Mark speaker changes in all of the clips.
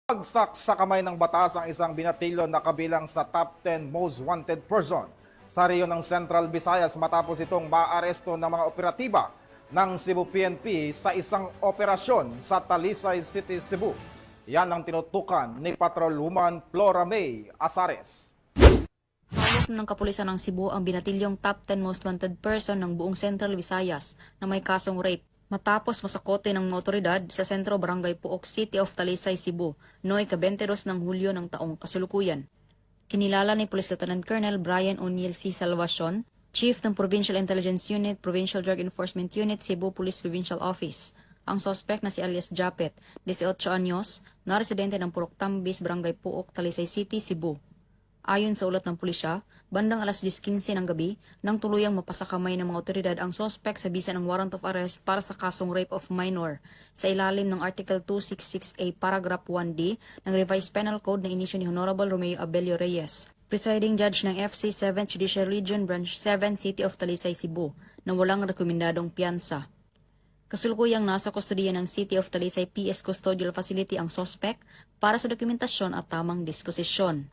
Speaker 1: Bagsak sa kamay ng batas ang isang binatilyo na kabilang sa top 10 most wanted person sa rehiyon ng Central Visayas matapos itong maaresto ng mga operatiba ng Cebu PNP sa isang operasyon sa Talisay City, Cebu. Yan ang tinutukan ni Patrolwoman Flora May Azares.
Speaker 2: Hawak ng kapulisan ng Cebu ang binatilyong top 10 most wanted person ng buong Central Visayas na may kasong rape matapos masakote ng mga otoridad sa Sentro Barangay Puok City of Talisay, Cebu noong ika-22 ng Hulyo ng taong kasulukuyan. Kinilala ni Police Lieutenant Colonel Brian O'Neil C. Salvacion, Chief ng Provincial Intelligence Unit, Provincial Drug Enforcement Unit, Cebu Police Provincial Office, ang suspect na si alias Japet, 18 anyos, na residente ng Purok Tambis, Barangay Puok, Talisay City, Cebu. Ayon sa ulat ng pulisya, bandang alas 10:15 ng gabi, nang tuluyang mapasakamay ng mga otoridad ang suspect sa bisa ng warrant of arrest para sa kasong rape of minor sa ilalim ng Article 266A Paragraph 1D ng Revised Penal Code na inisyu ni Honorable Romeo Abelio Reyes, Presiding Judge ng FC 7th Judicial Region Branch 7 City of Talisay, Cebu, na walang rekomendadong piyansa. Kasulukuyang nasa kustodiya ng City of Talisay PS Custodial Facility ang suspect para sa dokumentasyon at tamang disposisyon.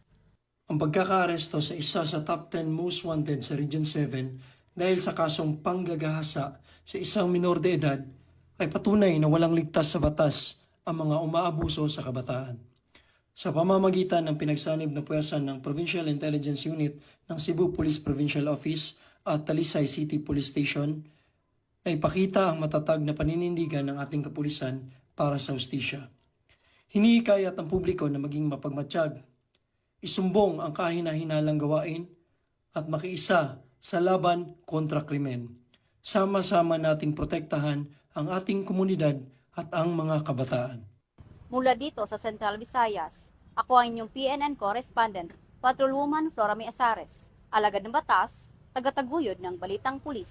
Speaker 3: Ang pagkakaaresto sa isa sa top 10 most wanted sa Region 7 dahil sa kasong panggagahasa sa isang minor de edad ay patunay na walang ligtas sa batas ang mga umaabuso sa kabataan. Sa pamamagitan ng pinagsanib na puwersa ng Provincial Intelligence Unit ng Cebu Police Provincial Office at Talisay City Police Station, na ipakita ang matatag na paninindigan ng ating kapulisan para sa hustisya. Hinihikayat ang publiko na maging mapagmatsyag, isumbong ang kahina-hinalang gawain at makiisa sa laban kontra krimen. Sama-sama nating protektahan ang ating komunidad at ang mga kabataan.
Speaker 4: Mula dito sa Central Visayas, ako ang inyong PNN correspondent, Patrolwoman Flora May Azares, alagad ng batas, tagataguyod ng Balitang Pulis.